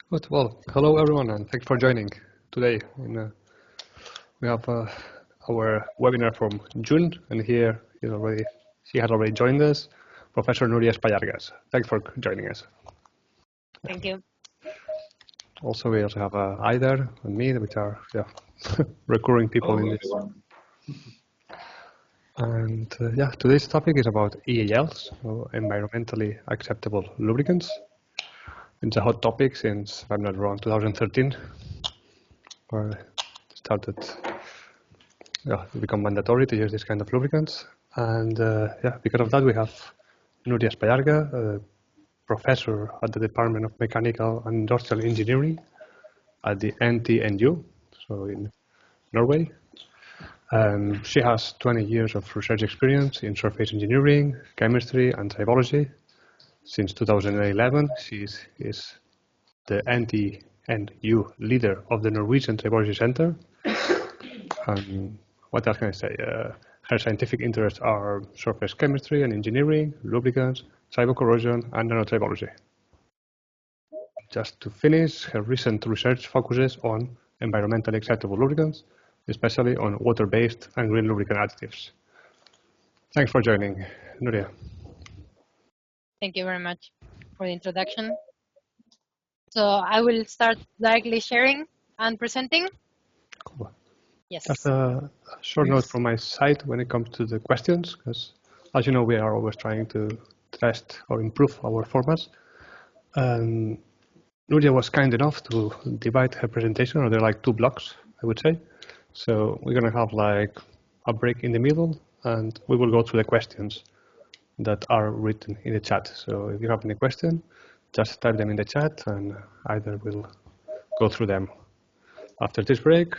Good. Well, hello everyone, and thanks for joining today. We have our webinar from June, and here she has already joined us, Professor Nuria Espallargas. Thanks for joining us. Thank you. Also, we also have Aider and me, which are recurring people in this. And today's topic is about EALs, so environmentally acceptable lubricants. It's a hot topic since, if I'm not wrong, 2013, where it started to become mandatory to use this kind of lubricants. And because of that, we have Nuria Espallargas, a professor at the Department of Mechanical and Industrial Engineering at the NTNU, so in Norway. She has 20 years of research experience in surface engineering, chemistry, and tribology. Since 2011, she is the NTNU leader of the Norwegian Tribology Center. What else can I say? Her scientific interests are surface chemistry and engineering, lubricants, tribocorrosion, and nanotribology. Just to finish, her recent research focuses on environmentally acceptable lubricants, especially on water-based and green lubricant additives. Thanks for joining, Nuria. Thank you very much for the introduction. So I will start directly sharing and presenting. Cool. Yes. Just a short note from my side when it comes to the questions, because as you know, we are always trying to test or improve our formats. Nuria was kind enough to divide her presentation, or there are like 2 blocks, I would say. So we're going to have like a break in the middle, and we will go through the questions that are written in the chat. So if you have any question, just type them in the chat, and either will go through them. After this break,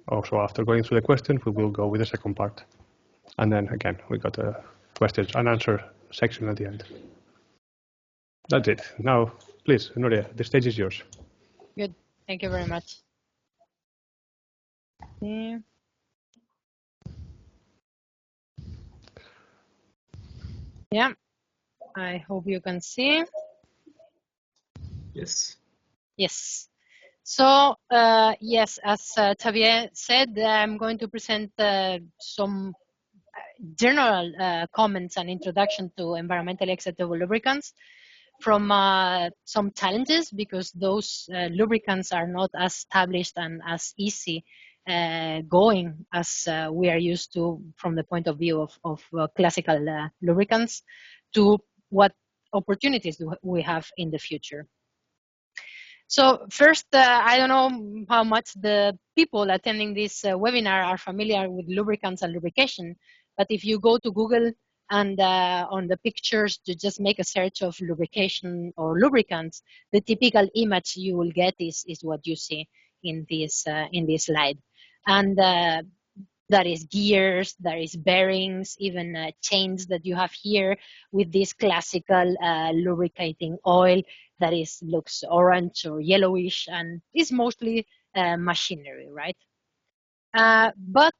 also after going through the questions, we will go with the second part. And then again, we got a questions and answer section at the end. That's it. Now, please, Nuria, the stage is yours. Good. Thank you very much. Yeah, I hope you can see. Yes. Yes. So, yes, as Xavier said, I'm going to present some general comments and introduction to environmentally acceptable lubricants from some challenges, because those lubricants are not as established and as easy going as we are used to from the point of view of classical lubricants, to what opportunities do we have in the future. So first, I don't know how much the people attending this webinar are familiar with lubricants and lubrication, but if you go to Google and on the pictures, to just make a search of lubrication or lubricants, the typical image you will get is what you see in this slide. And that is gears, there is bearings, even chains that you have here with this classical lubricating oil that looks orange or yellowish and is mostly machinery, right? But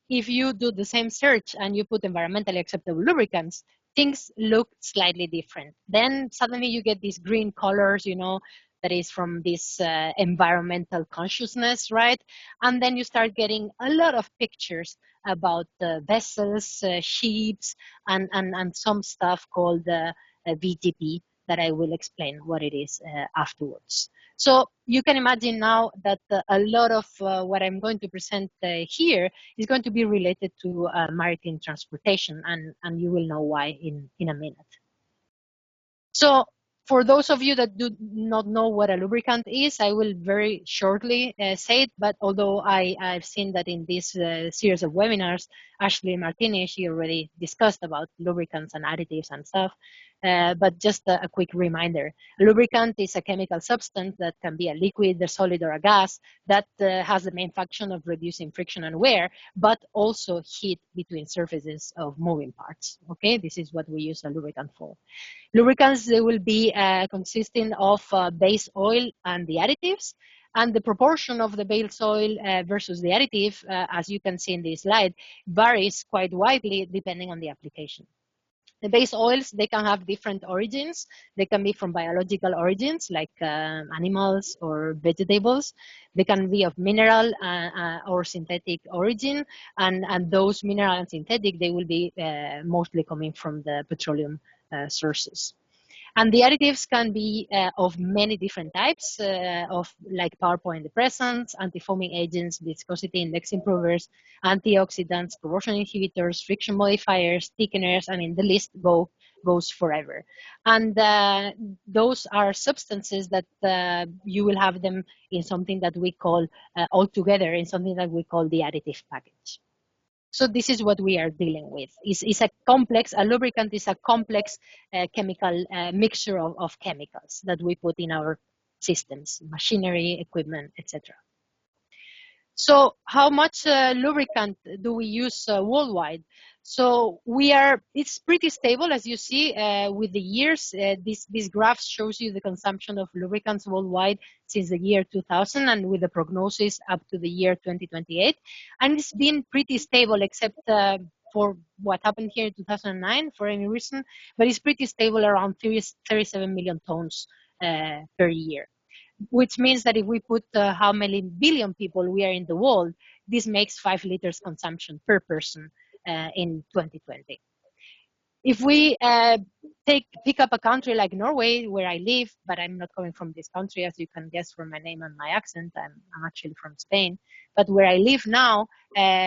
if you do the same search and you put environmentally acceptable lubricants, things look slightly different. Then suddenly you get these green colors, you know, that is from this environmental consciousness, right? And then you start getting a lot of pictures about vessels, ships, and some stuff called VTP that I will explain what it is afterwards. So you can imagine now that a lot of what I'm going to present here is going to be related to maritime transportation, and you will know why in a minute. So for those of you that do not know what a lubricant is, I will very shortly say it, but although I've seen that in this series of webinars, Ashley Martinez, she already discussed about lubricants and additives and stuff, but just a quick reminder. A lubricant is a chemical substance that can be a liquid, a solid, or a gas that has the main function of reducing friction and wear, but also heat between surfaces of moving parts, okay? This is what we use a lubricant for. Lubricants, they will be consisting of base oil and the additives, and the proportion of the base oil versus the additive, as you can see in this slide, varies quite widely depending on the application. The base oils, they can have different origins. They can be from biological origins, like animals or vegetables. They can be of mineral or synthetic origin, and those mineral and synthetic, they will be mostly coming from the petroleum sources. And the additives can be of many different types, of like power point depressants, anti-foaming agents, viscosity index improvers, antioxidants, corrosion inhibitors, friction modifiers, thickeners, and in the list goes forever. And those are substances that you will have them in something that we call all together in something that we call the additive package. So this is what we are dealing with. It's a complex, a lubricant is a complex chemical mixture of chemicals that we put in our systems, machinery, equipment, etc. So how much lubricant do we use worldwide? So it's pretty stable, as you see with the years. This graph shows you the consumption of lubricants worldwide since the year 2000 and with the prognosis up to the year 2028. And it's been pretty stable except for what happened here in 2009 for any reason, but it's pretty stable around 37 million tons per year. Which means that if we put how many billion people we are in the world, this makes 5 liters consumption per person in 2020. If we pick up a country like Norway, where I live, but I'm not coming from this country, as you can guess from my name and my accent, I'm actually from Spain, but where I live now,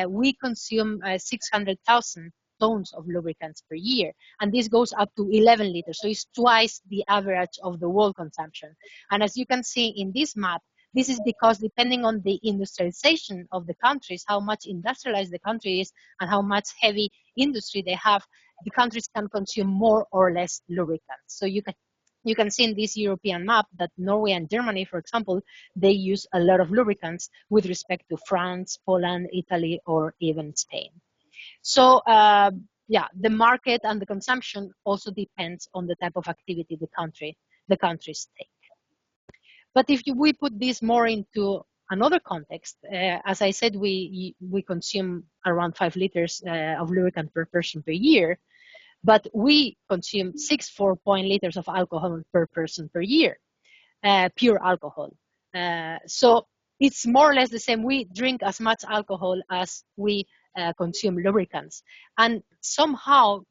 we consume 600,000 tons of lubricants per year, and this goes up to 11 liters, so it's twice the average of the world consumption. And as you can see in this map, this is because depending on the industrialization of the countries, how much industrialized the country is and how much heavy industry they have, the countries can consume more or less lubricants. So you can see in this European map that Norway and Germany, for example, they use a lot of lubricants with respect to France, Poland, Italy, or even Spain. So the market and the consumption also depends on the type of activity the countries take. But if we put this more into another context, as I said, we consume around 5 liters of lubricant per person per year, but we consume 6.4 liters of alcohol per person per year, pure alcohol. So it's more or less the same. We drink as much alcohol as we consume lubricants. And somehow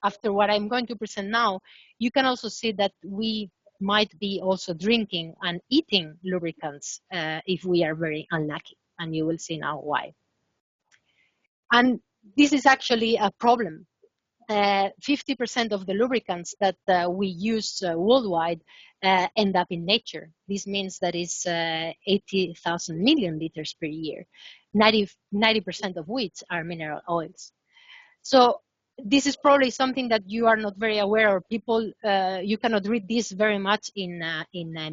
after what I'm going to present now, you can also see that we might be also drinking and eating lubricants if we are very unlucky. And you will see now why. And this is actually a problem. 50% of the lubricants that we use worldwide end up in nature. This means that it's 80,000 million liters per year, 90% of which are mineral oils. So this is probably something that you are not very aware of. People, you cannot read this very much in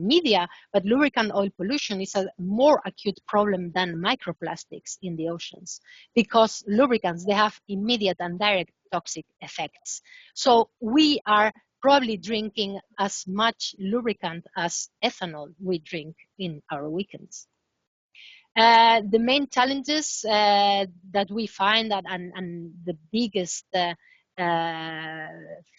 media, but lubricant oil pollution is a more acute problem than microplastics in the oceans, because lubricants, they have immediate and direct toxic effects. So we are probably drinking as much lubricant as ethanol we drink in our weekends. The main challenges that we find and the biggest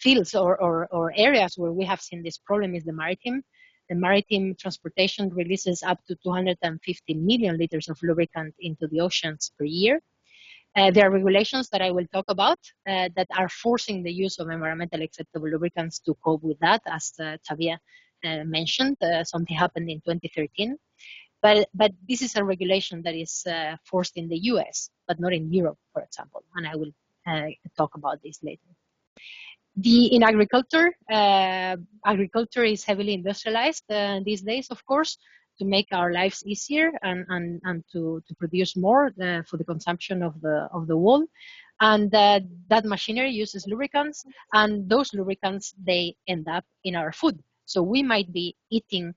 fields or areas where we have seen this problem is the maritime. The maritime transportation releases up to 250 million liters of lubricant into the oceans per year. There are regulations that I will talk about that are forcing the use of environmentally acceptable lubricants to cope with that, as Xavier mentioned. Something happened in 2013. But this is a regulation that is forced in the US, but not in Europe, for example. And I will talk about this later. In agriculture, agriculture is heavily industrialized these days, of course, to make our lives easier and to produce more for the consumption of the world. And that machinery uses lubricants, and those lubricants, they end up in our food. So we might be eating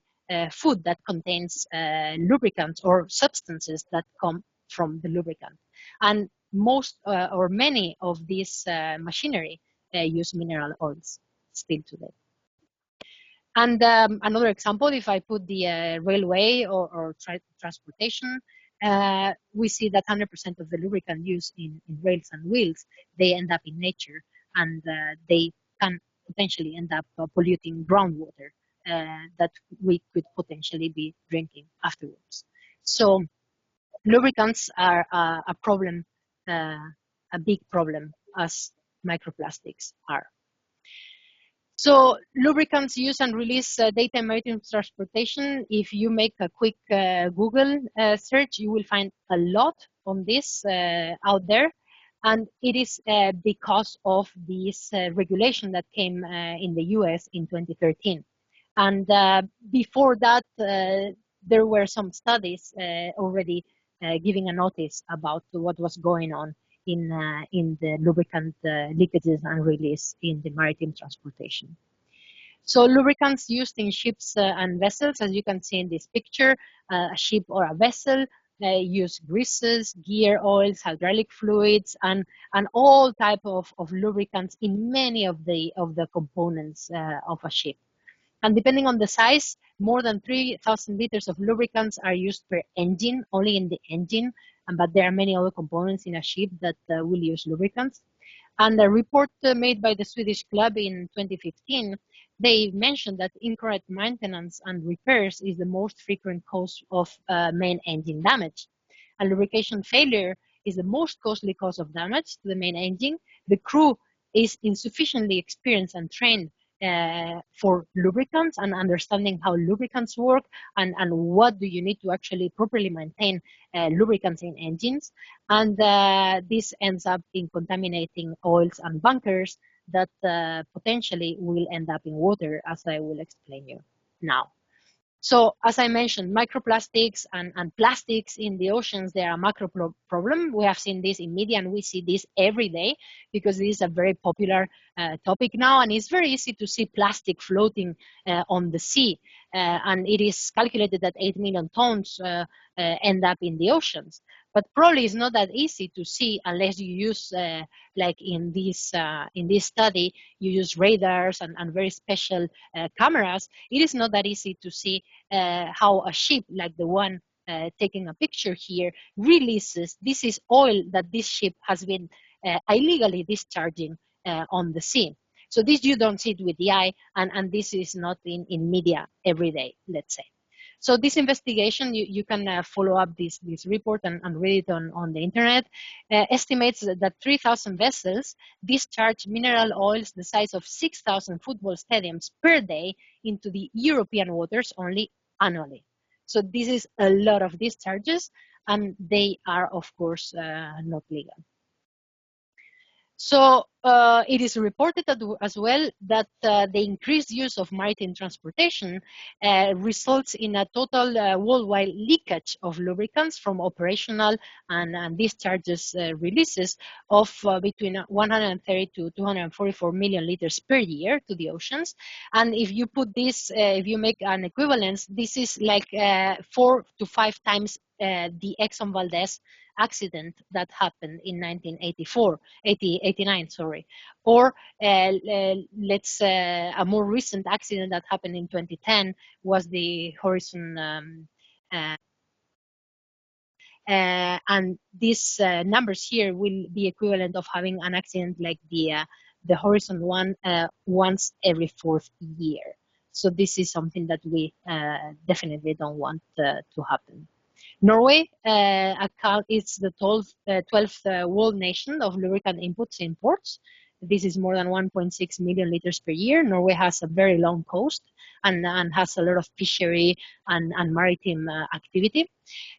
food that contains lubricants or substances that come from the lubricant. And most or many of these machinery use mineral oils still today. And another example, if I put the railway or transportation, we see that 100% of the lubricant used in rails and wheels, they end up in nature. and they can potentially end up polluting groundwater that we could potentially be drinking afterwards. So lubricants are a problem, a big problem, as microplastics are. So lubricants use and release data in maritime transportation. If you make a quick Google search, you will find a lot on this out there. And it is because of this regulation that came in the US in 2013. And before that, there were some studies already giving a notice about what was going on in the lubricant leakages and release in the maritime transportation. So lubricants used in ships and vessels, as you can see in this picture, a ship or a vessel use greases, gear oils, hydraulic fluids, and all type of lubricants in many of the components of a ship. And depending on the size, more than 3,000 liters of lubricants are used per engine, only in the engine, but there are many other components in a ship that will use lubricants. And a report made by the Swedish club in 2015, they mentioned that incorrect maintenance and repairs is the most frequent cause of main engine damage. And lubrication failure is the most costly cause of damage to the main engine. The crew is insufficiently experienced and trained for lubricants and understanding how lubricants work and what do you need to actually properly maintain lubricants in engines. And this ends up in contaminating oils and bunkers that potentially will end up in water, as I will explain you now. So as I mentioned, microplastics and plastics in the oceans, they are a macro problem. We have seen this in media and we see this every day because this is a very popular topic now, and it's very easy to see plastic floating on the sea. And it is calculated that 8 million tons end up in the oceans. But probably it's not that easy to see unless you use, like in this study, you use radars and very special cameras. It is not that easy to see how a ship like the one taking a picture here releases. This is oil that this ship has been illegally discharging on the sea. So this you don't see it with the eye, and this is not in media every day, let's say. So this investigation, you can follow up this report and read it on the internet, estimates that 3,000 vessels discharge mineral oils the size of 6,000 football stadiums per day into the European waters only annually. So this is a lot of discharges, and they are, of course, not legal. So it is reported as well that the increased use of maritime transportation results in a total worldwide leakage of lubricants from operational and discharges releases of between 130 to 244 million liters per year to the oceans. And if you put this, if you make an equivalence, this is like 4 to 5 times the Exxon Valdez accident that happened in 1989, sorry. Or let's a more recent accident that happened in 2010 was the Horizon. And these numbers here will be equivalent of having an accident like the Horizon one once every 4th year. So this is something that we definitely don't want to happen. Norway is the 12th world nation of lubricant inputs imports. This is more than 1.6 million liters per year. Norway has a very long coast and has a lot of fishery and maritime activity.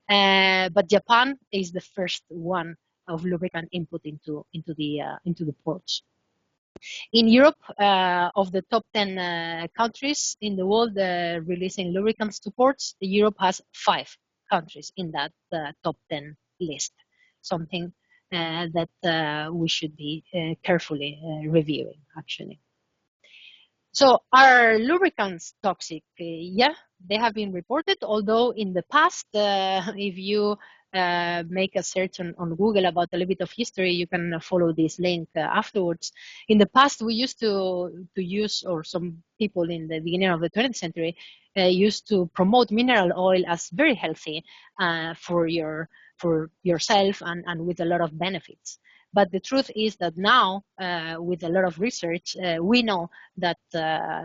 But Japan is the first one of lubricant input into the ports. In Europe, of the top 10 countries in the world releasing lubricants to ports, Europe has 5 countries in that top 10 list, something that we should be carefully reviewing, actually. So are lubricants toxic? Yeah, they have been reported, although in the past, if you make a search on Google about a little bit of history, you can follow this link afterwards. In the past, we used to use, or some people in the beginning of the 20th century used to promote mineral oil as very healthy for yourself and with a lot of benefits. But the truth is that now, with a lot of research, we know that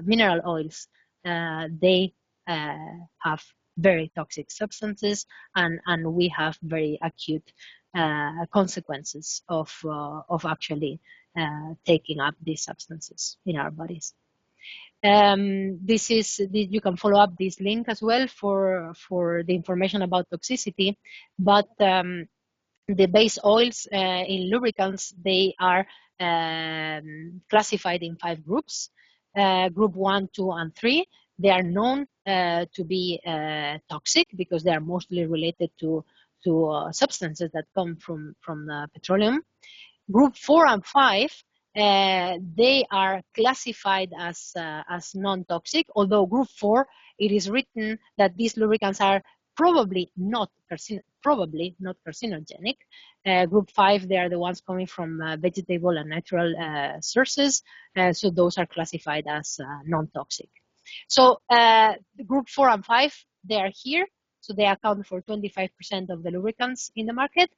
mineral oils, they have very toxic substances, and we have very acute consequences of actually taking up these substances in our bodies. You can follow up this link as well for the information about toxicity, but the base oils in lubricants, they are classified in 5 groups. Group 1, 2, and 3, they are known to be toxic because they are mostly related to substances that come from petroleum. Group 4 and 5, they are classified as non-toxic, although group 4, it is written that these lubricants are probably not carcinogenic. Group 5, they are the ones coming from vegetable and natural sources, so those are classified as non-toxic. So group 4 and 5, they are here, so they account for 25% of the lubricants in the market.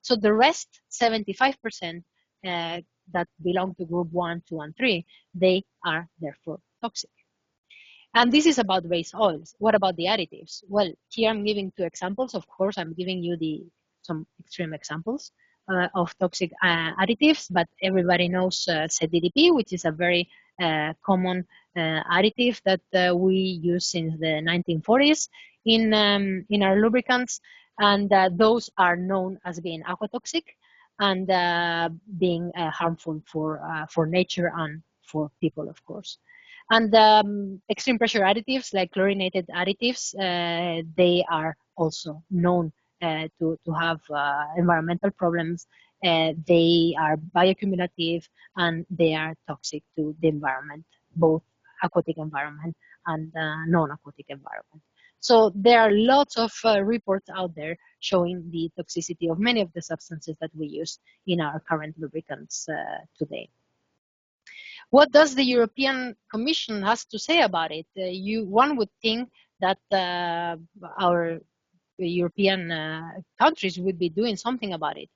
So the rest, 75%, that belong to group 1, 2, and 3, they are therefore toxic. And this is about base oils. What about the additives? Well, here I'm giving 2 examples. Of course, I'm giving you some extreme examples of toxic additives, but everybody knows ZDDP, which is a very common additive that we use since the 1940s in our lubricants, and those are known as being aquatoxic and being harmful for nature and for people, of course. And extreme pressure additives like chlorinated additives, they are also known to have environmental problems. They are bioaccumulative and they are toxic to the environment, both aquatic environment and non-aquatic environment. So there are lots of reports out there showing the toxicity of many of the substances that we use in our current lubricants today. What does the European Commission has to say about it? One would think that our European countries would be doing something about it.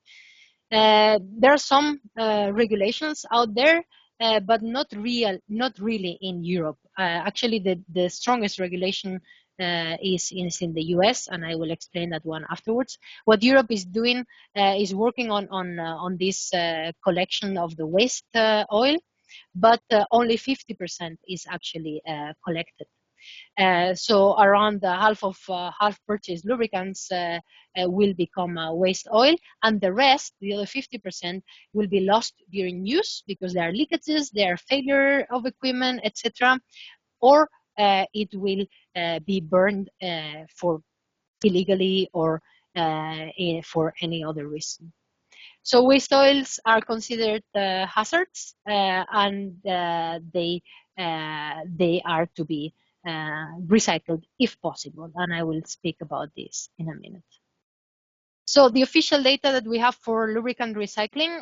There are some regulations out there, but not really in Europe. Actually, the strongest regulation is in the US, and I will explain that one afterwards. What Europe is doing is working on this collection of the waste oil, but only 50% is actually collected. So around half of half-purchased lubricants will become waste oil, and the rest, the other 50%, will be lost during use because there are leakages, there are failure of equipment, etc., or it will be burned for illegally or for any other reason. So waste oils are considered hazards, and they are to be recycled if possible, and I will speak about this in a minute. So the official data that we have for lubricant recycling,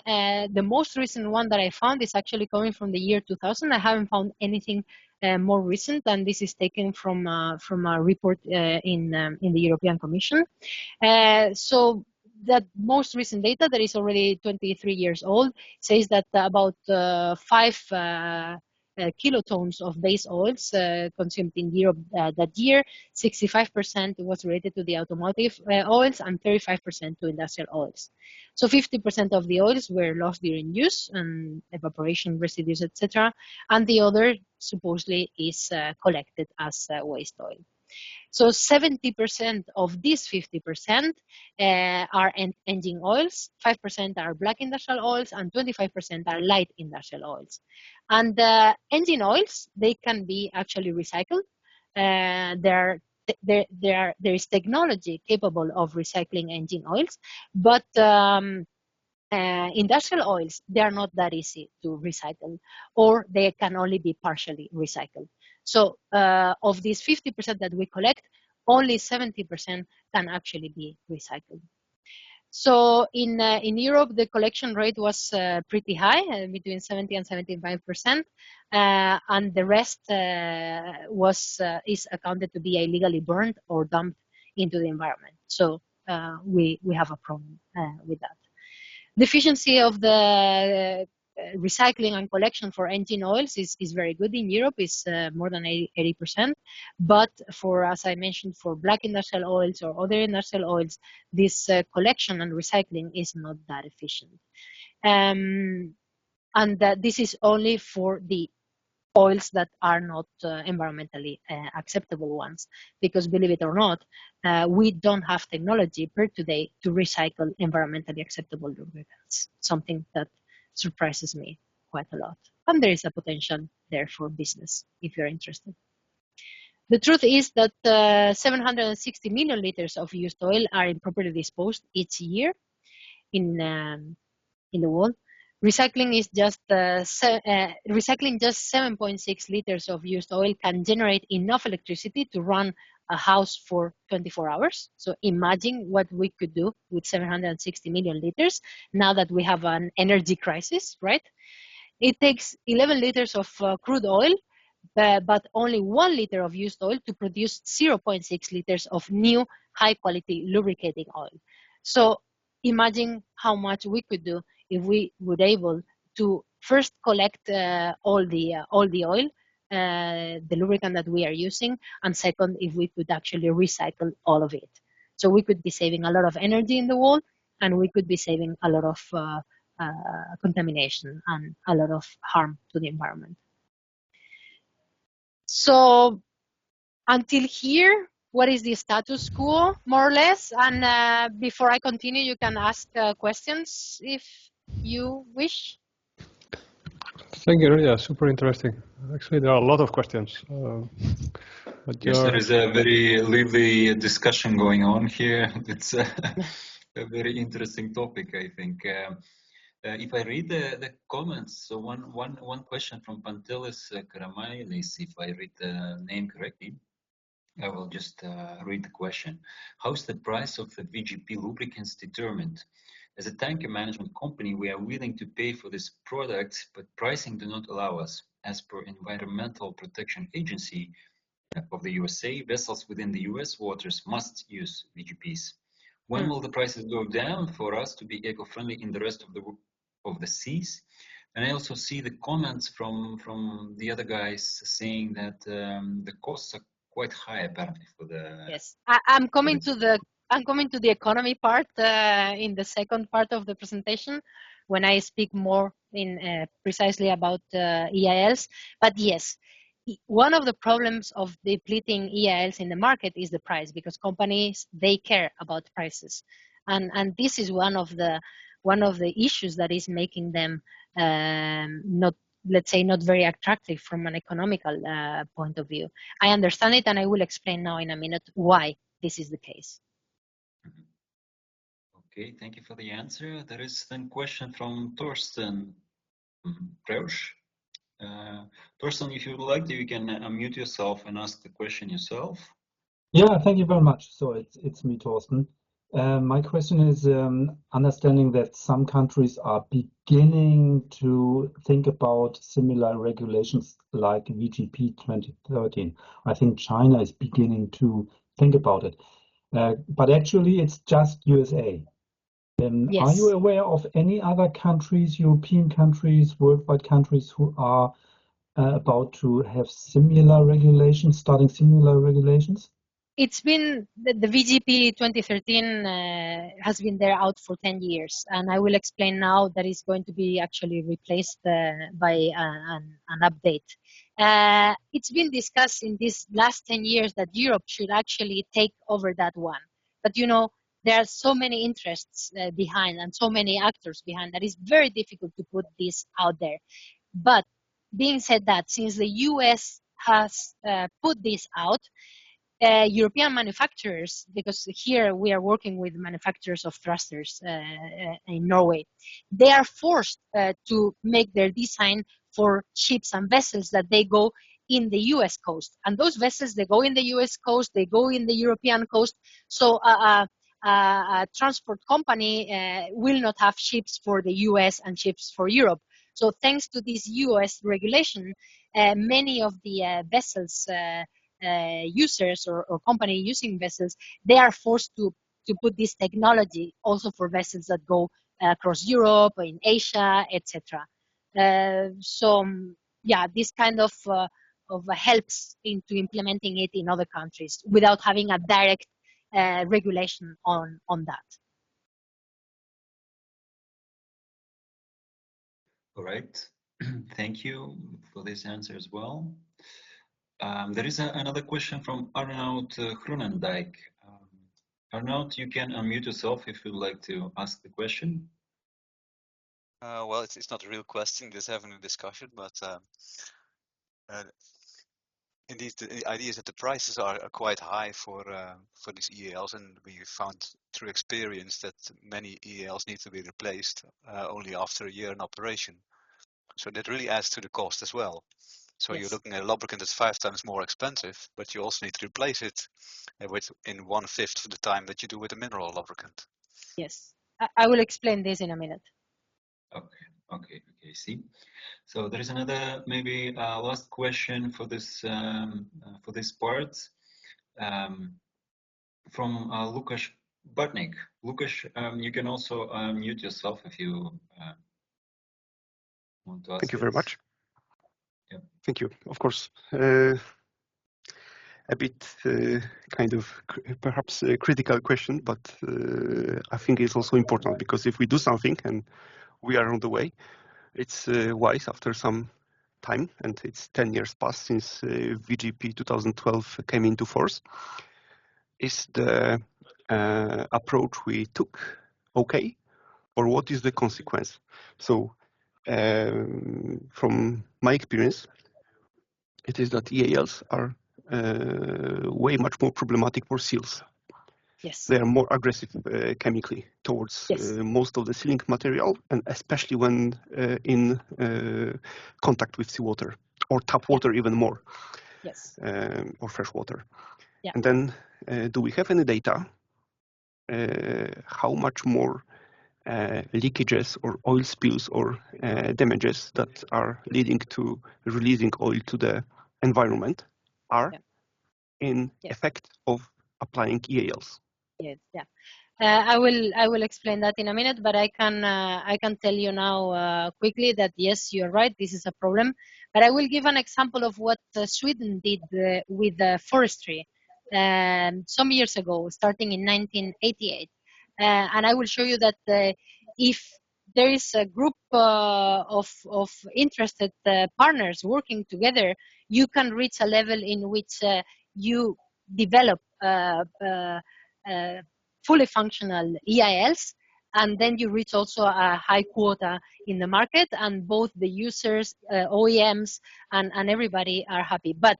the most recent one that I found is actually coming from the year 2000. I haven't found anything more recent, and this is taken from a report in the European Commission. So that most recent data that is already 23 years old says that about 5 kilotons of base oils consumed in Europe that year. 65% was related to the automotive oils and 35% to industrial oils. So 50% of the oils were lost during use and evaporation residues, etc. And the other supposedly is collected as waste oil. So 70% of these 50% are engine oils, 5% are black industrial oils, and 25% are light industrial oils. And engine oils, they can be actually recycled. There is technology capable of recycling engine oils, but industrial oils, they are not that easy to recycle, or they can only be partially recycled. So of these 50% that we collect, only 70% can actually be recycled. So in Europe, the collection rate was pretty high, between 70 and 75%, and the rest is accounted to be illegally burned or dumped into the environment. So we have a problem with that. The efficiency of the recycling and collection for engine oils is very good in Europe. It's more than 80%. But for, as I mentioned, for black industrial oils or other industrial oils, this collection and recycling is not that efficient. And this is only for the oils that are not environmentally acceptable ones, because believe it or not, we don't have technology per today to recycle environmentally acceptable lubricants, something that surprises me quite a lot. And there is a potential there for business if you're interested. The truth is that 760 million liters of used oil are improperly disposed each year in the world. Recycling is just recycling just 7.6 liters of used oil can generate enough electricity to run a house for 24 hours. So imagine what we could do with 760 million liters now that we have an energy crisis, right? It takes 11 liters of crude oil, but only 1 liter of used oil to produce 0.6 liters of new high-quality lubricating oil. So imagine how much we could do if we were able to first collect all the oil, the lubricant that we are using, and second, if we could actually recycle all of it. So we could be saving a lot of energy in the world, and we could be saving a lot of contamination and a lot of harm to the environment. So until here, what is the status quo, more or less? And before I continue, you can ask questions if you wish. Thank you, Nuria. Super interesting. Actually, there are a lot of questions. Yes, there is a very lively discussion going on here. It's a very interesting topic, I think. If I read the comments, so one question from Pantelis Karamailis, if I read the name correctly, I will just read the question. How's the price of the VGP lubricants determined? As a tanker management company, we are willing to pay for this product, but pricing do not allow us. As per Environmental Protection Agency of the USA, vessels within the US waters must use VGPs. When will the prices go down for us to be eco-friendly in the rest of the seas? And I also see the comments from the other guys saying that the costs are quite high apparently for the. Yes, I'm coming to the economy part in the second part of the presentation when I speak more in precisely about EALs. But yes, one of the problems of depleting EALs in the market is the price, because companies, they care about prices, and this is one of the issues that is making them not, let's say, not very attractive from an economical point of view. I understand it, and I will explain now in a minute why this is the case. Okay, thank you for the answer. There is then a question from Torsten Prof. Torsten, if you would like to, you can unmute yourself and ask the question yourself. Yeah, thank you very much. So it's me, Torsten. My question is understanding that some countries are beginning to think about similar regulations like VGP 2013. I think China is beginning to think about it. But actually, it's just USA. Yes. Are you aware of any other countries, European countries, worldwide countries who are about to have similar regulations, starting similar regulations? It's been, the VGP 2013 has been there out for 10 years, and I will explain now that it's going to be actually replaced by an update. It's been discussed in these last 10 years that Europe should actually take over that one. But you know, there are so many interests behind and so many actors behind that it's very difficult to put this out there. But being said that, since the US has put this out, European manufacturers, because here we are working with manufacturers of thrusters in Norway, they are forced to make their design for ships and vessels that they go in the US coast. And those vessels, they go in the US coast, they go in the European coast. So a transport company will not have ships for the US and ships for Europe. So thanks to this US regulation, many of the vessels users or company using vessels, they are forced to put this technology also for vessels that go across Europe, in Asia, etc. Yeah, this kind of helps into implementing it in other countries without having a direct regulation on that. All right, thank you for this answer as well. There is another question from Arnoud Groenendijk. Arnoud, you can unmute yourself if you'd like to ask the question. Well, it's not a real question, just having a discussion, but indeed, the idea is that the prices are quite high for these EALs, and we found through experience that many EALs need to be replaced only after a year in operation. So that really adds to the cost as well. So Yes. you're looking at a lubricant that's 5 times more expensive, but you also need to replace it in 1/5 of the time that you do with a mineral lubricant. Yes, I will explain this in a minute. Okay, see. So there is another maybe last question for this part from Lukasz Bartnik. Lukasz, you can also mute yourself if you want to ask. Thank you very much. Yeah. Thank you. Of course, a bit kind of perhaps a critical question, but I think it's also important, because if we do something and we are on the way, it's wise after some time, and it's 10 years past since VGP 2012 came into force. Is the approach we took okay, or what is the consequence? So from my experience, it is that EALs are way much more problematic for seals. Yes. They are more aggressive chemically towards most of the sealing material, and especially when in contact with seawater or tap water, even more. Yes. Or fresh water. Yeah. And then do we have any data how much more leakages or oil spills or damages that are leading to releasing oil to the environment are in effect of applying EALs? Yes, yeah. I will explain that in a minute, but I can tell you now quickly that yes, you're right. This is a problem, but I will give an example of what Sweden did with forestry some years ago, starting in 1988, and I will show you that if there is a group of interested partners working together, you can reach a level in which you develop fully functional EALs, and then you reach also a high quota in the market, and both the users, OEMs, and everybody are happy. But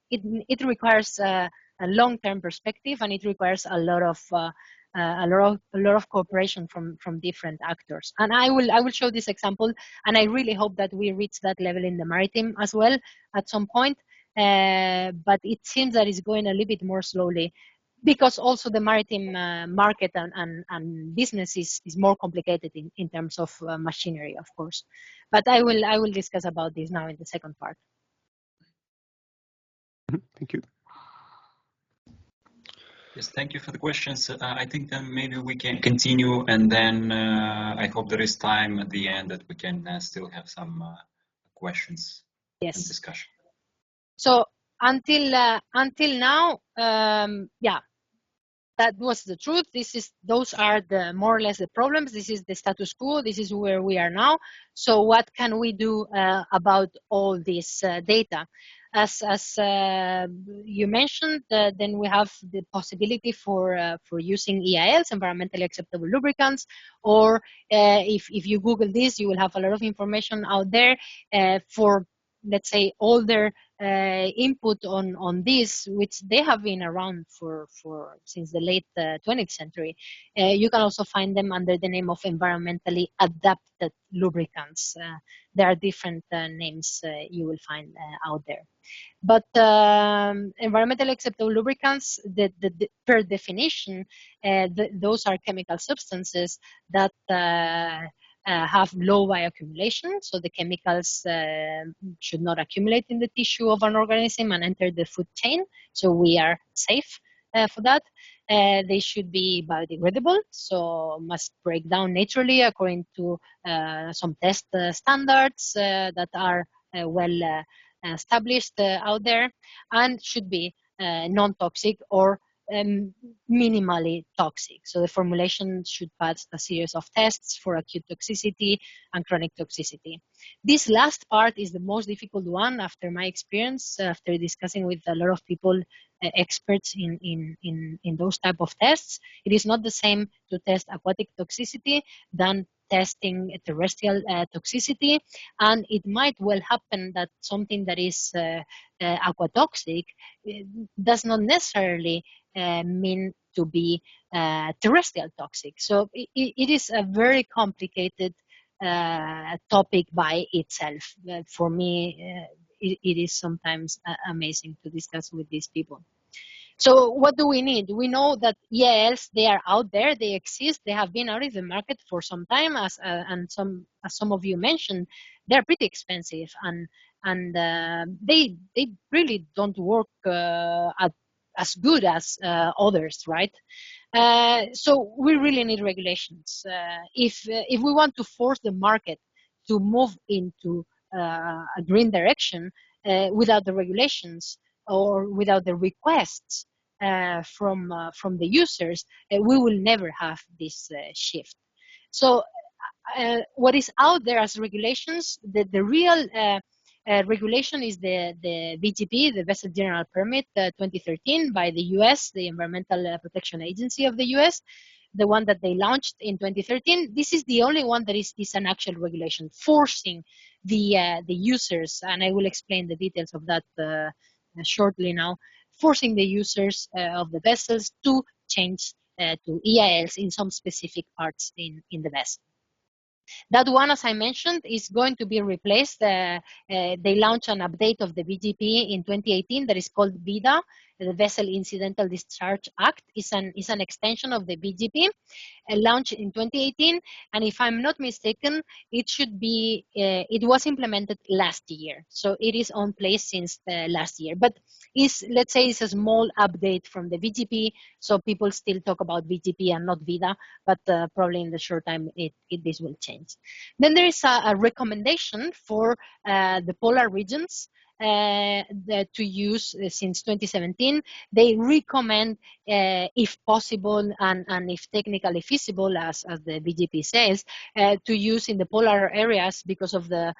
it requires a long-term perspective, and it requires a lot of cooperation from different actors. And I will show this example, and I really hope that we reach that level in the maritime as well at some point. But it seems that it's going a little bit more slowly, because also the maritime market and business is more complicated in terms of machinery, of course. But I will discuss about this now in the second part. Thank you. Yes, thank you for the questions. I think then maybe we can continue, and then I hope there is time at the end that we can still have some questions and discussion. So until now, yeah, that was the truth. Those are the more or less the problems. This is the status quo. This is where we are now. So what can we do about all this data? As you mentioned, then we have the possibility for using EALs, environmentally acceptable lubricants, or if you Google this, you will have a lot of information out there for, let's say, older input on this, which they have been around for since the late 20th century. You can also find them under the name of environmentally adapted lubricants. There are different names you will find out there. But environmentally acceptable lubricants, per definition, those are chemical substances that have low bioaccumulation, so the chemicals should not accumulate in the tissue of an organism and enter the food chain, so we are safe for that. They should be biodegradable, so must break down naturally according to some test standards that are well established out there, and should be non-toxic or minimally toxic. So the formulation should pass a series of tests for acute toxicity and chronic toxicity. This last part is the most difficult one after my experience, after discussing with a lot of people, experts in those type of tests. It is not the same to test aquatic toxicity than testing terrestrial toxicity, and it might well happen that something that is aquatoxic does not necessarily mean to be terrestrial toxic. So it is a very complicated topic by itself. For me, it is sometimes amazing to discuss with these people. So what do we need? We know that EALs, they are out there, they exist, they have been out in the market for some time, as some of you mentioned, they're pretty expensive, and they really don't work as good as others, right? So we really need regulations. If we want to force the market to move into a green direction without the regulations or without the requests from the users, we will never have this shift. So what is out there as regulations, the real regulation is the VGP, the Vessel General Permit 2013 by the US, the Environmental Protection Agency of the US, the one that they launched in 2013. This is the only one that is an actual regulation forcing the users, and I will explain the details of that shortly now, forcing the users of the vessels to change to EALs in some specific parts in the vessel. That one, as I mentioned, is going to be replaced. They launched an update of the VGP in 2018 that is called VIDA, the Vessel Incidental Discharge Act. Is an extension of the VGP, launched in 2018, and if I'm not mistaken, it should be it was implemented last year, so it is on place since last year. But let's say it's a small update from the VGP, so people still talk about VGP and not VIDA, but probably in the short time this will change. Then there is a recommendation for the polar regions to use since 2017. They recommend, if possible and if technically feasible, as the VGP says, to use in the polar areas because of the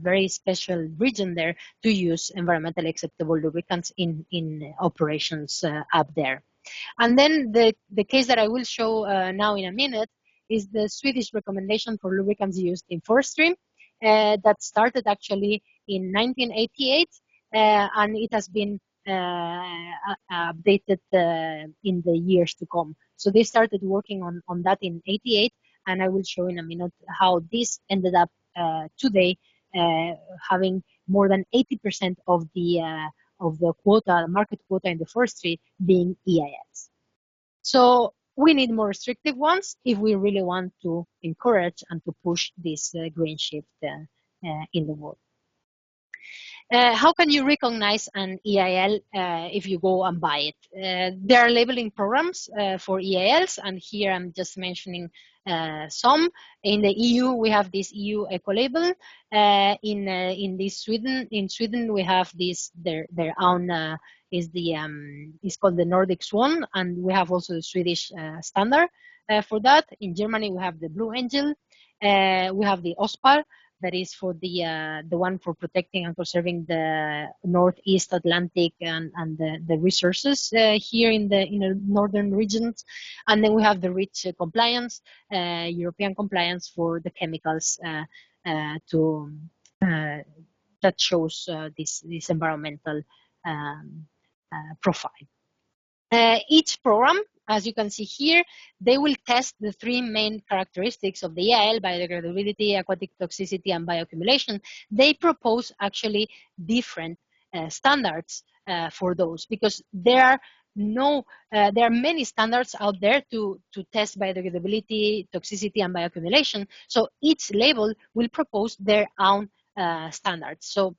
very special region there, to use environmentally acceptable lubricants in operations up there. And then the case that I will show now in a minute is the Swedish recommendation for lubricants used in forestry that started actually in 1988, and it has been updated in the years to come. So they started working on that in 88, and I will show in a minute how this ended up today having more than 80% of the quota, market quota in the forestry being EALs. So we need more restrictive ones if we really want to encourage and to push this green shift in the world. How can you recognize an EAL if you go and buy it? There are labeling programs for EALs, and here I'm just mentioning some. In the EU, we have this EU eco-label. In Sweden, we have this their own is called the Nordic Swan, and we have also the Swedish standard for that. In Germany, we have the Blue Angel. We have the OSPAR, that is for the one for protecting and conserving the Northeast Atlantic and the resources here in the northern regions. And then we have the REACH compliance, European compliance for the chemicals that shows this environmental profile. Each program, as you can see here, they will test the three main characteristics of the EAL: biodegradability, aquatic toxicity, and bioaccumulation. They propose actually different standards for those, because there are many standards out there to test biodegradability, toxicity, and bioaccumulation. So each label will propose their own standards. So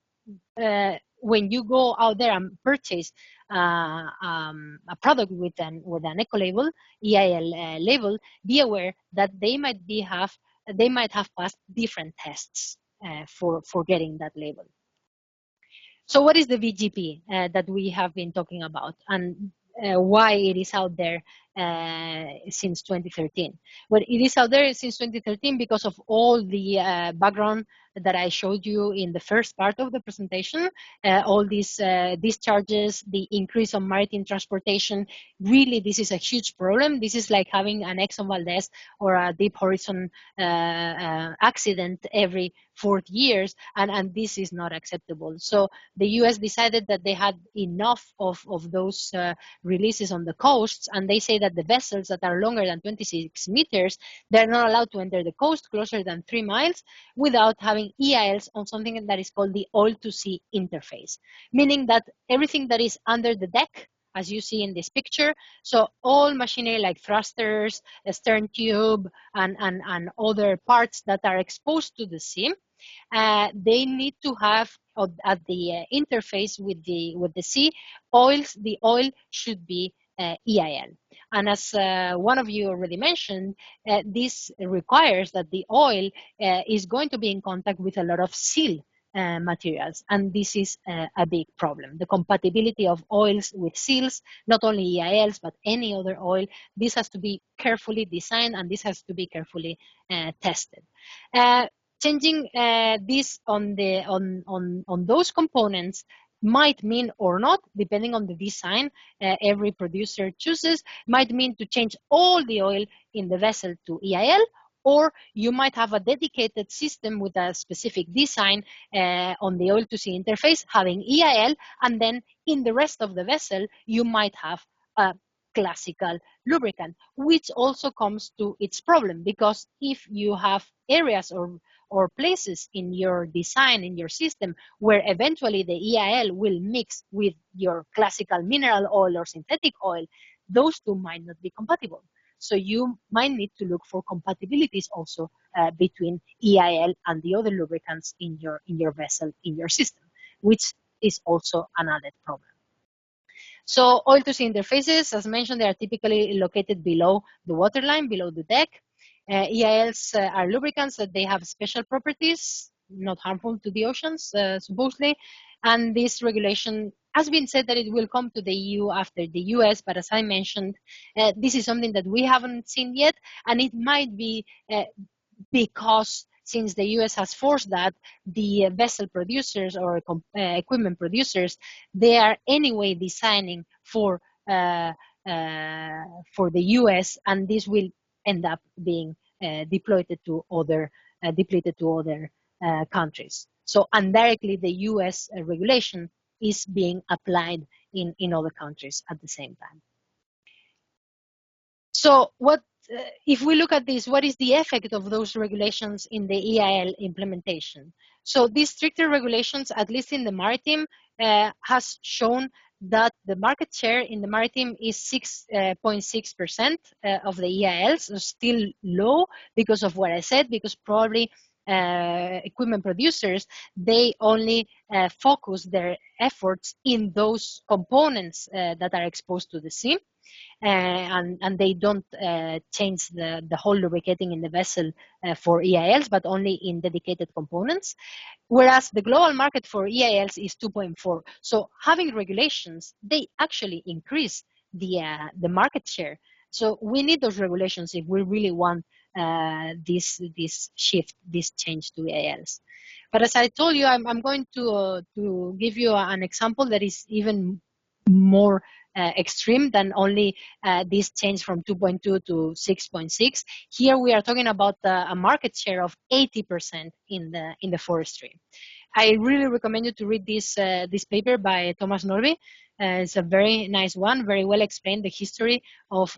when you go out there and purchase a product with an eco label, EAL label, be aware that they might have passed different tests for getting that label. So what is the VGP that we have been talking about, and why it is out there since 2013? Well, it is out there since 2013 because of all the background that I showed you in the first part of the presentation. All these discharges, the increase on maritime transportation. Really, this is a huge problem. This is like having an Exxon Valdez or a Deep Horizon accident every 4 years, and this is not acceptable. So the US decided that they had enough of those releases on the coasts, and they say that the vessels that are longer than 26 meters, they're not allowed to enter the coast closer than 3 miles without having EALs on something that is called the oil-to-sea interface, meaning that everything that is under the deck, as you see in this picture, so all machinery like thrusters, a stern tube, and other parts that are exposed to the sea, they need to have at the interface with the sea oils. The oil should be EAL. And as one of you already mentioned, this requires that the oil is going to be in contact with a lot of seal materials, and this is a big problem. The compatibility of oils with seals, not only EALs, but any other oil, this has to be carefully designed, and this has to be carefully tested. Changing this on those components might mean or not, depending on the design every producer chooses, might mean to change all the oil in the vessel to EAL, or you might have a dedicated system with a specific design on the oil-to-sea interface having EAL, and then in the rest of the vessel, you might have a classical lubricant, which also comes to its problem, because if you have areas or places in your design, in your system, where eventually the EAL will mix with your classical mineral oil or synthetic oil, those two might not be compatible. So you might need to look for compatibilities also between EAL and the other lubricants in your vessel, in your system, which is also an added problem. So oil-to-sea interfaces, as mentioned, they are typically located below the waterline, below the deck. EALs are lubricants that they have special properties, not harmful to the oceans, supposedly. And this regulation has been said that it will come to the EU after the US, but as I mentioned, this is something that we haven't seen yet, and it might be because since the US has forced that, the vessel producers or equipment producers, they are anyway designing for the US, and this will end up being depleted to other countries. So indirectly, the US regulation is being applied in other countries at the same time. So what, if we look at this, what is the effect of those regulations in the EAL implementation? So these stricter regulations, at least in the maritime, has shown that the market share in the maritime is 6.6% of the EALs, so still low because of what I said, because probably equipment producers, they only focus their efforts in those components that are exposed to the sea. And they don't change the whole lubricating in the vessel for EALs, but only in dedicated components. Whereas the global market for EALs is 2.4. So having regulations, they actually increase the market share. So we need those regulations if we really want this shift, this change to EALs. But as I told you, I'm going to give you an example that is even more extreme than only this change from 2.2 to 6.6. Here we are talking about a market share of 80% in the forestry. I really recommend you to read this paper by Thomas Norby. It's a very nice one, very well explained the history of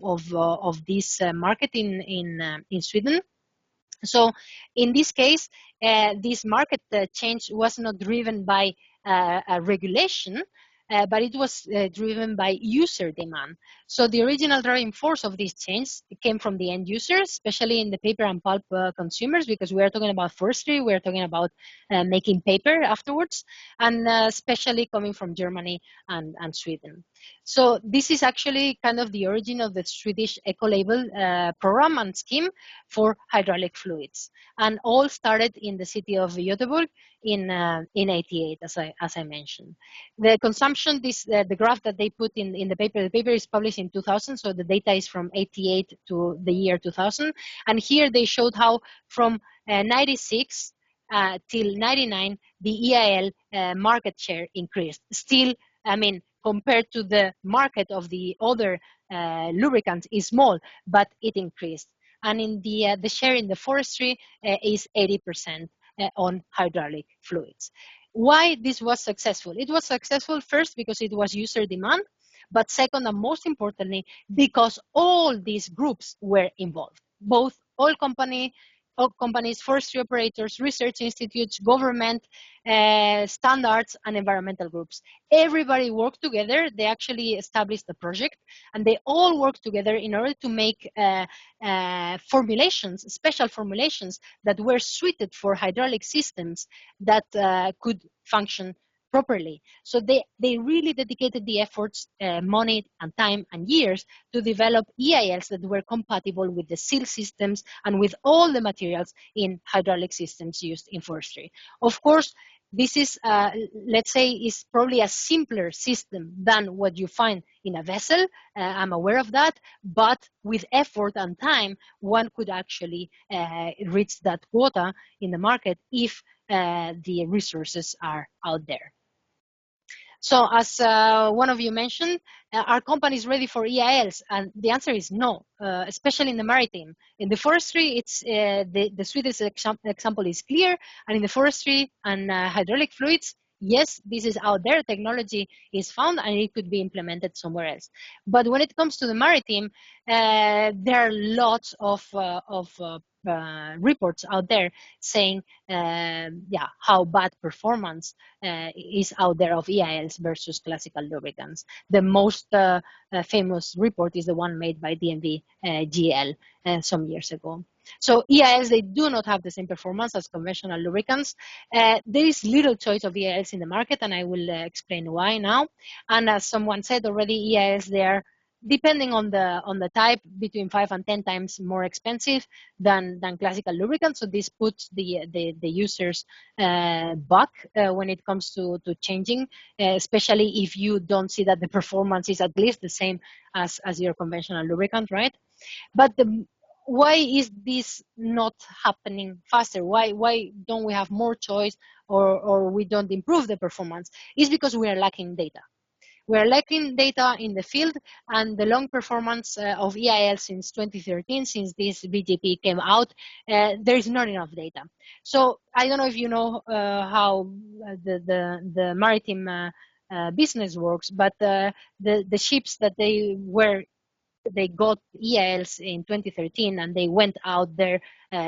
this market in Sweden. So in this case, this market change was not driven by a regulation, but it was driven by user demand. So the original driving force of this change came from the end users, especially in the paper and pulp consumers, because we are talking about forestry, we are talking about making paper afterwards, and especially coming from Germany and Sweden. So this is actually kind of the origin of the Swedish eco-label program and scheme for hydraulic fluids, and all started in the city of Göteborg in '88, as I mentioned. The consumption, the graph that they put in the paper is published in 2000, so the data is from '88 to the year 2000, and here they showed how from '96 till '99 the EAL market share increased. Still, I mean, compared to the market of the other lubricants is small, but it increased. And in the share in the forestry is 80% on hydraulic fluids. Why this was successful? It was successful first because it was user demand, but second and most importantly, because all these groups were involved, both oil companies, forestry operators, research institutes, government, standards, and environmental groups. Everybody worked together. They actually established a project, and they all worked together in order to make formulations, special formulations that were suited for hydraulic systems that could function properly. So they really dedicated the efforts, money and time and years to develop EALs that were compatible with the seal systems and with all the materials in hydraulic systems used in forestry. Of course, this is, let's say, is probably a simpler system than what you find in a vessel. I'm aware of that, but with effort and time, one could actually reach that quota in the market if the resources are out there. So as one of you mentioned, are companies ready for EALs? And the answer is no, especially in the maritime. In the forestry, it's the Swedish example is clear, and in the forestry and hydraulic fluids, yes, this is out there, technology is found, and it could be implemented somewhere else. But when it comes to the maritime, there are lots of reports out there saying, how bad performance is out there of EALs versus classical lubricants. The most famous report is the one made by DNV GL some years ago. So EALs, they do not have the same performance as conventional lubricants. There is little choice of EALs in the market, and I will explain why now. And as someone said already, EALs, they are, depending on the type, between 5 and 10 times more expensive than classical lubricants. So this puts the users back when it comes to changing, especially if you don't see that the performance is at least the same as your conventional lubricant, right? But why is this not happening faster? Why don't we have more choice, or we don't improve the performance? It's because we are lacking data. We're lacking data in the field, and the long performance of EAL since 2013, since this BGP came out, there is not enough data. So I don't know if you know how the maritime business works, but the ships that they got EALs in 2013 and they went out there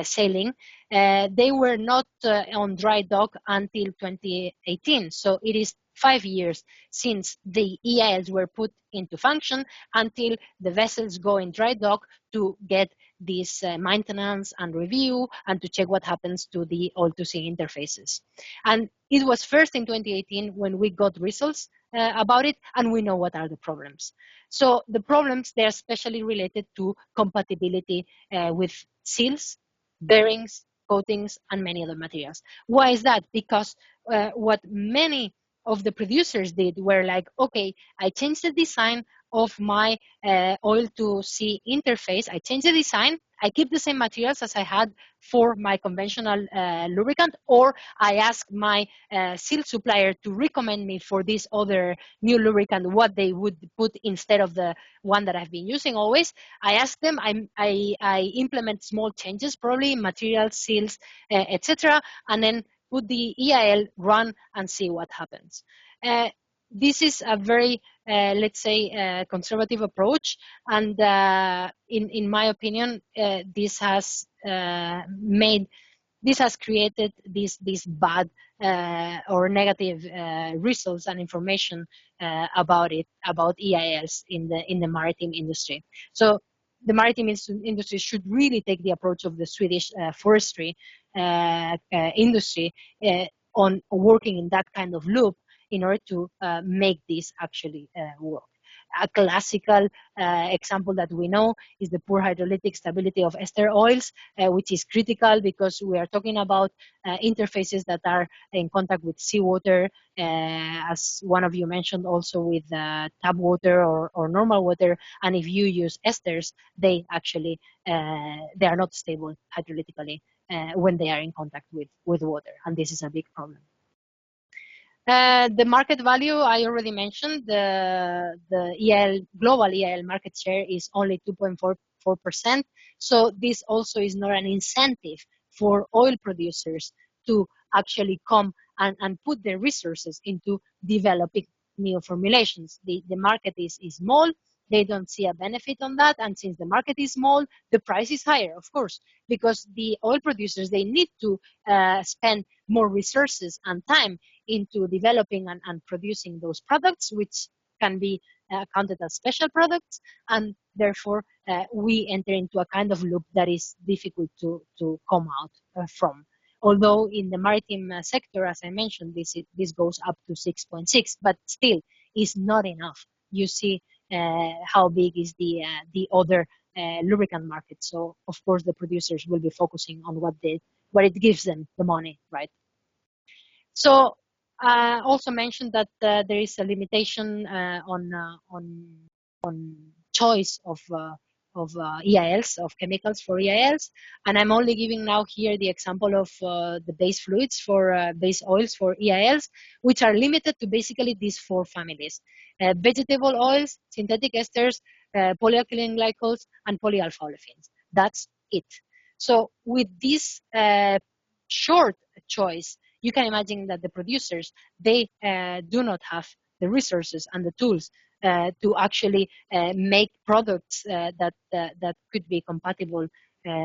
sailing, they were not on dry dock until 2018. So it is 5 years since the EALs were put into function until the vessels go in dry dock to get this maintenance and review and to check what happens to the oil-to-sea interfaces. And it was first in 2018 when we got results about it, and we know what are the problems. So the problems, they're especially related to compatibility with seals, bearings, coatings, and many other materials. Why is that? Because what many of the producers did were like, okay, I changed the design of my oil-to-sea interface. I changed the design. I keep the same materials as I had for my conventional lubricant, or I ask my seal supplier to recommend me for this other new lubricant what they would put instead of the one that I've been using always. I ask them, I implement small changes, probably materials, seals, etc., and then put the EAL, run, and see what happens. This is a very, let's say, conservative approach, and in my opinion, this has created these bad or negative results and information about EALs in the maritime industry. So the maritime industry should really take the approach of the Swedish forestry industry on working in that kind of loop in order to make this actually work. A classical example that we know is the poor hydrolytic stability of ester oils, which is critical because we are talking about interfaces that are in contact with seawater, as one of you mentioned, also with tap water or normal water. And if you use esters, they actually they are not stable hydrolytically when they are in contact with water, and this is a big problem. The market value, I already mentioned, the EAL, global EAL market share is only 2.44%. So this also is not an incentive for oil producers to actually come and put their resources into developing new formulations. The market is small. They don't see a benefit on that. And since the market is small, the price is higher, of course, because the oil producers, they need to spend more resources and time into developing and producing those products, which can be counted as special products. And therefore, we enter into a kind of loop that is difficult to come out from. Although in the maritime sector, as I mentioned, this goes up to 6.6, but still is not enough. You see how big is the other lubricant market. So of course the producers will be focusing on what it gives them the money, right? So also mentioned that there is a limitation on choice of EALs, of chemicals for EALs, and I'm only giving now here the example of the base fluids for base oils for EALs, which are limited to basically these 4 families: vegetable oils, synthetic esters, polyalkylene glycols, and polyalpha olefins. That's it. So with this short choice, you can imagine that the producers, they do not have the resources and the tools to actually make products that could be compatible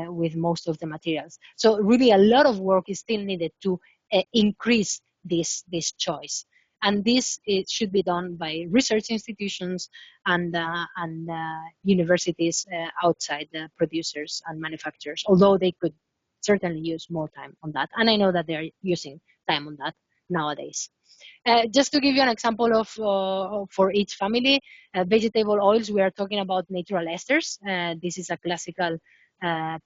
with most of the materials. So really a lot of work is still needed to increase this choice. And this should be done by research institutions and universities outside the producers and manufacturers, although they could certainly use more time on that. And I know that they're using time on that nowadays. Just to give you an example of for each family, vegetable oils, we are talking about natural esters. This is a classical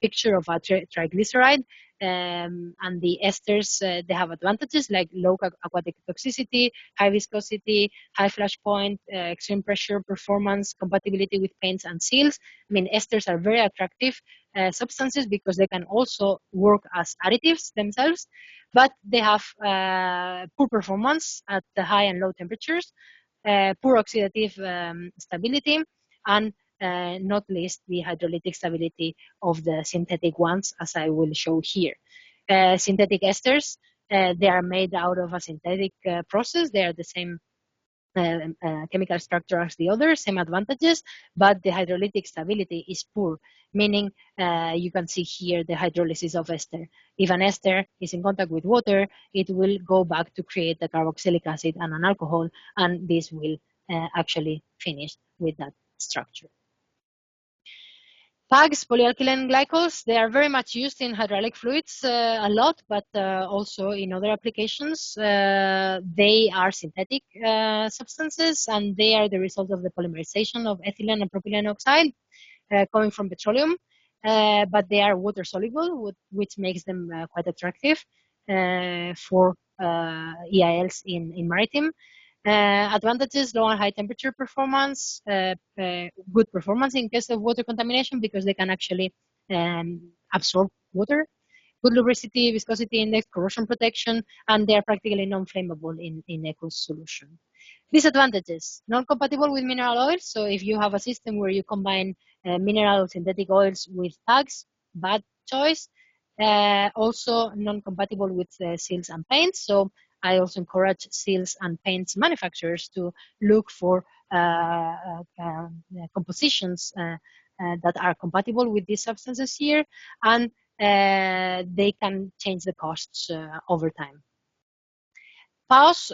picture of a triglyceride. And the esters, they have advantages like low aquatic toxicity, high viscosity, high flash point, extreme pressure performance, compatibility with paints and seals. I mean, esters are very attractive substances because they can also work as additives themselves, but they have poor performance at the high and low temperatures, poor oxidative stability, and not least the hydrolytic stability of the synthetic ones, as I will show here. Synthetic esters, they are made out of a synthetic process. They are the same chemical structure as the others, same advantages, but the hydrolytic stability is poor, meaning you can see here the hydrolysis of ester. If an ester is in contact with water, it will go back to create the carboxylic acid and an alcohol, and this will actually finish with that structure. PAGs, polyalkylene glycols, they are very much used in hydraulic fluids a lot, but also in other applications. They are synthetic substances, and they are the result of the polymerization of ethylene and propylene oxide coming from petroleum, but they are water soluble, which makes them quite attractive for EALs in maritime. Advantages: low and high temperature performance, good performance in case of water contamination because they can actually absorb water, good lubricity, viscosity index, corrosion protection, and they are practically non-flammable in aqueous solution. Disadvantages: non-compatible with mineral oils. So if you have a system where you combine mineral or synthetic oils with tags, bad choice. Also non-compatible with seals and paints. So I also encourage seals and paints manufacturers to look for compositions that are compatible with these substances here, and they can change the costs over time. PAOs,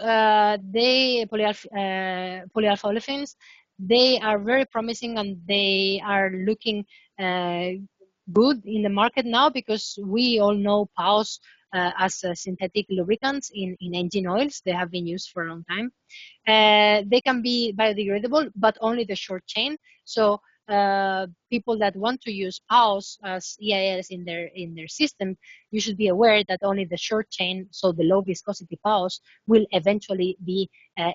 polyalpha olefins, they are very promising and they are looking good in the market now because we all know PAOs as synthetic lubricants in engine oils. They have been used for a long time. They can be biodegradable, but only the short chain. So people that want to use PAOs as EALs in their system, you should be aware that only the short chain, so the low viscosity PAOs, will eventually be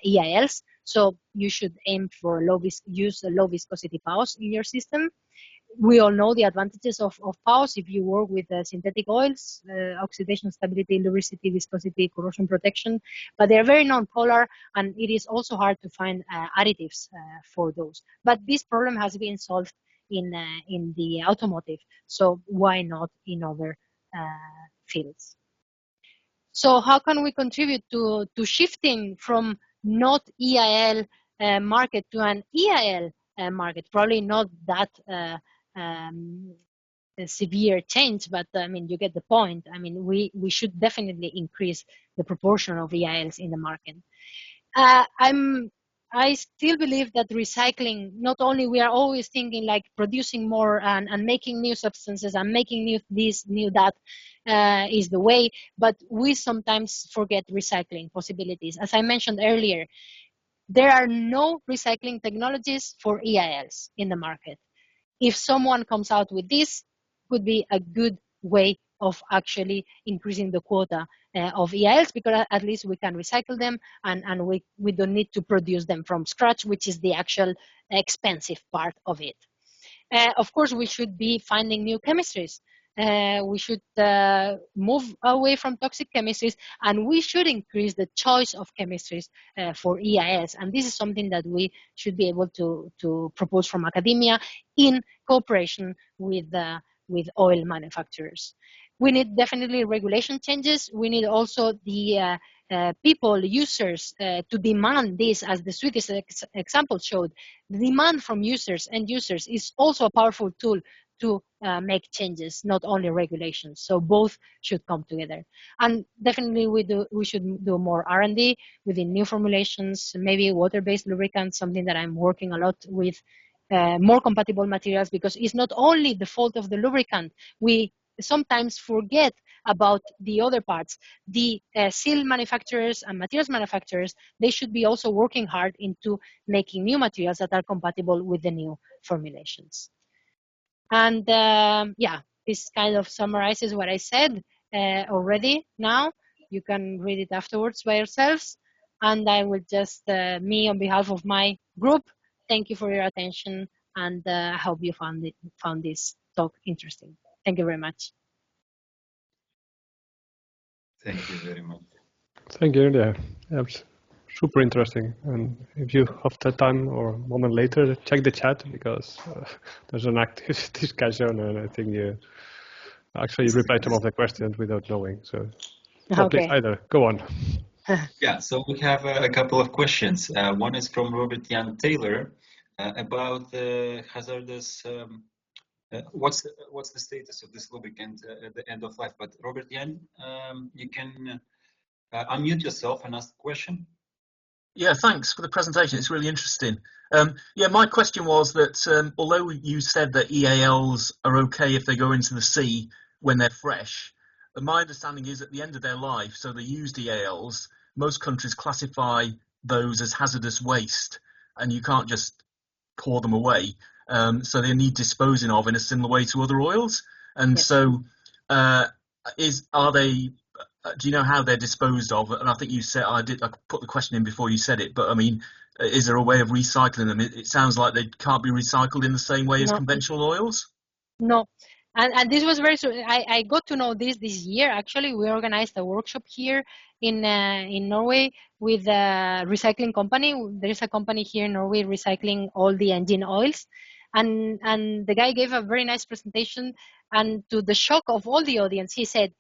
EALs. So you should aim for use low viscosity PAOs in your system. We all know the advantages of PAOs if you work with synthetic oils, oxidation stability, lubricity, viscosity, corrosion protection, but they're very non-polar, and it is also hard to find additives for those. But this problem has been solved in the automotive, so why not in other fields? So how can we contribute to shifting from not EAL market to an EAL market? Probably not that a severe change, but I mean, you get the point. I mean, we should definitely increase the proportion of EALs in the market. I still believe that recycling, not only we are always thinking like producing more and making new substances and making new this, new that is the way, but we sometimes forget recycling possibilities. As I mentioned earlier, there are no recycling technologies for EALs in the market. If someone comes out with this, could be a good way of actually increasing the quota of EALs, because at least we can recycle them and we don't need to produce them from scratch, which is the actual expensive part of it. Of course, we should be finding new chemistries. We should move away from toxic chemistries, and we should increase the choice of chemistries for EALs. And this is something that we should be able to propose from academia in cooperation with oil manufacturers. We need definitely regulation changes. We need also the people, users, to demand this, as the Swedish example showed. The demand from users and users is also a powerful tool to make changes, not only regulations. So both should come together. And definitely we should do more R&D within new formulations, maybe water-based lubricants, something that I'm working a lot with, more compatible materials, because it's not only the fault of the lubricant. We sometimes forget about the other parts. The seal manufacturers and materials manufacturers, they should be also working hard into making new materials that are compatible with the new formulations. And yeah, this kind of summarizes what I said already now. You can read it afterwards by yourselves. And I will just, me on behalf of my group, thank you for your attention, and I hope you found this talk interesting. Thank you very much. Thank you very much. Thank you. Yeah, that's super interesting. And if you have the time or a moment later, check the chat, because there's an active discussion, and I think you actually replied some of the questions without knowing. So please, either go on. Yeah, so we have a couple of questions. One is from Robert Jan Taylor about the hazardous. What's the status of this lubricant at the end of life? But Robert Jan, you can unmute yourself and ask the question. Yeah, thanks for the presentation. It's really interesting. Yeah, my question was that although you said that EALs are okay if they go into the sea when they're fresh, my understanding is at the end of their life, so the used EALs, most countries classify those as hazardous waste, and you can't just pour them away. So they need disposing of in a similar way to other oils. And yes. So are they? Do you know how they're disposed of? And I think you said, I put the question in before you said it, but I mean, is there a way of recycling them? It sounds like they can't be recycled in the same way as conventional oils. No. And this was very, I got to know this year. Actually, we organized a workshop here in Norway with a recycling company. There's a company here in Norway recycling all the engine oils. And the guy gave a very nice presentation, and to the shock of all the audience, he said,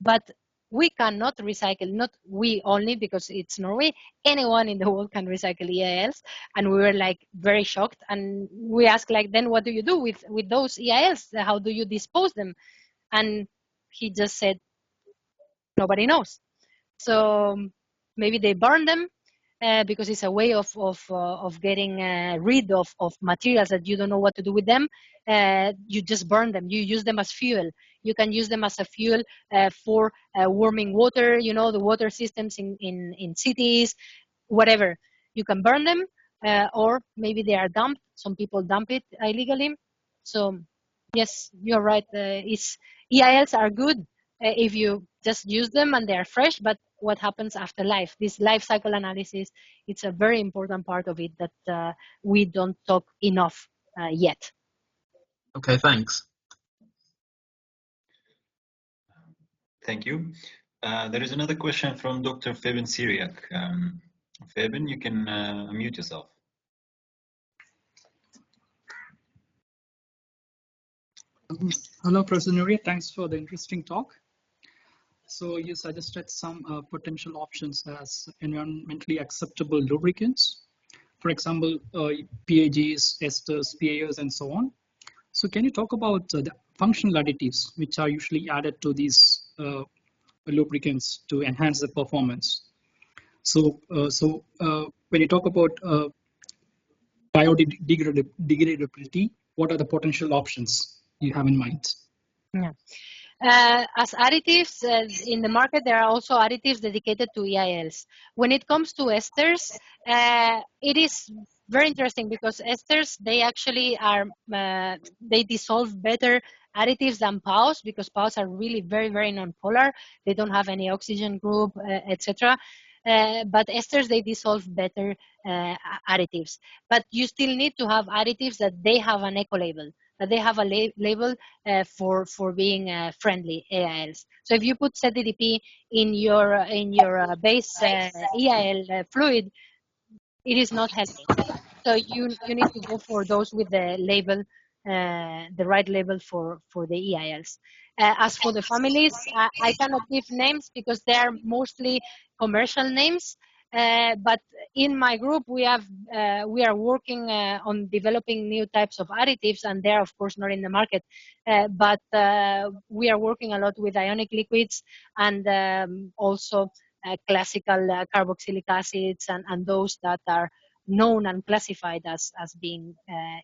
but we cannot recycle, not we only, because it's Norway, anyone in the world can recycle EALs. And we were like very shocked, and we asked, like, then what do you do with those EALs? How do you dispose them? And he just said, nobody knows. So maybe they burn them, because it's a way of getting rid of materials that you don't know what to do with them. You just burn them, you use them as fuel You can use them as a fuel for warming water, you know, the water systems in cities, whatever. You can burn them, or maybe they are dumped. Some people dump it illegally. So yes, you're right. EALs are good if you just use them and they are fresh, but what happens after life? This life cycle analysis, it's a very important part of it that we don't talk enough yet. Okay, thanks. Thank you. There is another question from Dr. Fabian Syriac. Fabian, you can unmute yourself. Hello, Professor Nuria. Thanks for the interesting talk. So you suggested some potential options as environmentally acceptable lubricants. For example, PAGs, esters, PAOs, and so on. So can you talk about the functional additives which are usually added to these lubricants to enhance the performance? So, when you talk about biodegradability, what are the potential options you have in mind? Yeah. As additives in the market, there are also additives dedicated to EALs. When it comes to esters, it is very interesting because esters, they actually are, they dissolve better additives than PAOs because PAOs are really very, very non-polar. They don't have any oxygen group, etc. But esters, they dissolve better additives. But you still need to have additives that they have an eco label, that they have a label for being friendly EALs. So if you put ZDDP in your base EAL fluid, it is not helping. So you need to go for those with the label, the right label for the EALs. As for the families, I cannot give names because they are mostly commercial names. But in my group, we are working on developing new types of additives, and they're of course not in the market. But we are working a lot with ionic liquids and also classical carboxylic acids and those that are known and classified as being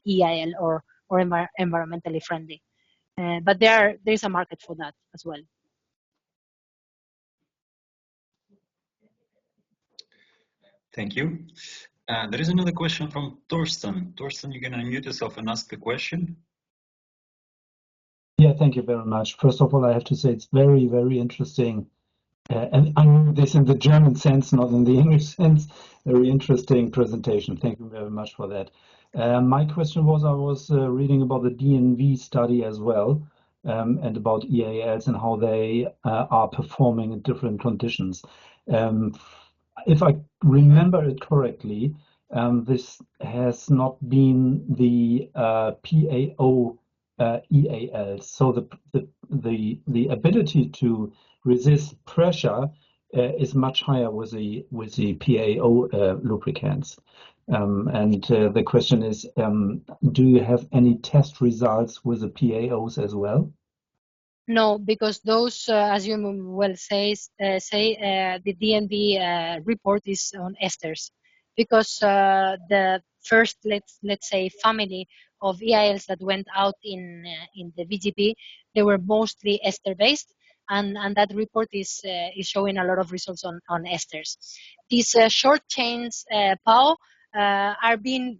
EAL or environmentally friendly. But there is a market for that as well. Thank you. There is another question from Torsten. Torsten, you can unmute yourself and ask the question. Yeah, thank you very much. First of all, I have to say it's very, very interesting. And I mean this in the German sense, not in the English sense. Very interesting presentation. Thank you very much for that. My question was, I was reading about the DNV study as well, and about EALs and how they are performing in different conditions. If I remember it correctly, this has not been the PAO EALs. So the ability to resist pressure is much higher with the PAO lubricants. And the question is, do you have any test results with the PAOs as well? No, because those, as you well say, the DNV report is on esters, because the first, let's say, family of EALs that went out in the VGP, they were mostly ester based, and that report is showing a lot of results on esters. These short chains PAO are being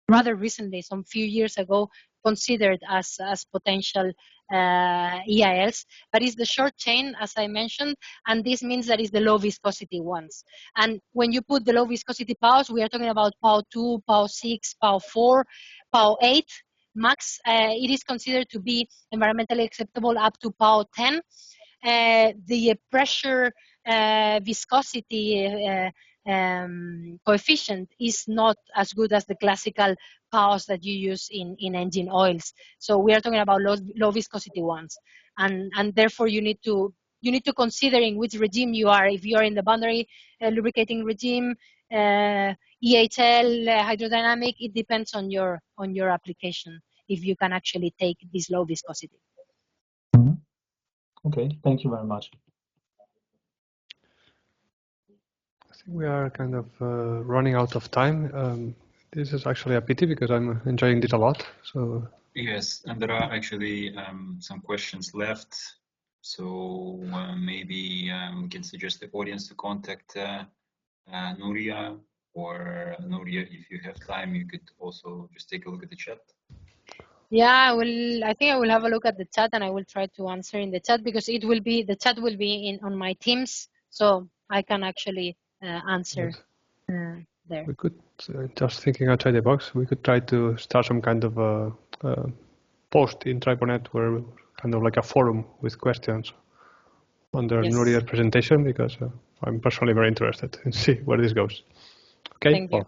rather recently, some few years ago, considered as potential EALs, but it's the short chain, as I mentioned, and this means that it's the low viscosity ones. And when you put the low viscosity PAOs, we are talking about PAO 2, PAO 6, PAO 4, PAO 8 max. It is considered to be environmentally acceptable up to PAO 10. The pressure viscosity coefficient is not as good as the classical PAOs that you use in engine oils. So we are talking about low viscosity ones, and therefore you need to consider in which regime you are. If you are in the boundary lubricating regime, EHL, hydrodynamic, it depends on your application if you can actually take this low viscosity. Mm-hmm. Okay, thank you very much. I think we are kind of running out of time. This is actually a pity because I'm enjoying this a lot. So Yes, and there are actually some questions left. So maybe we can suggest the audience to contact Nuria, or Nuria, if you have time, you could also just take a look at the chat. Yeah, I think I will have a look at the chat, and I will try to answer in the chat, because the chat will be on my Teams, so I can actually answer there. We could, just thinking outside the box, we could try to start some kind of a post in TriboNet, where kind of like a forum with questions under Nuria's presentation, because I'm personally very interested in see where this goes. Okay. Thank you. Well,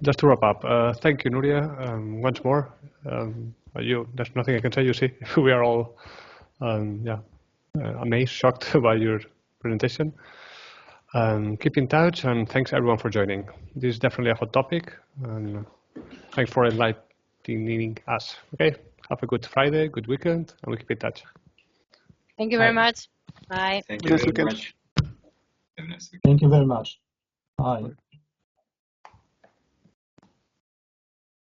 just to wrap up, thank you, Nuria, once more. There's nothing I can say. You see, we are all amazed, shocked by your presentation. Keep in touch, and thanks everyone for joining. This is definitely a hot topic, and thanks for enlightening us. Okay, have a good Friday, good weekend, and we'll keep in touch. Thank you very much. Bye. Thank you very much. Have a nice weekend. Thank you very much. Bye.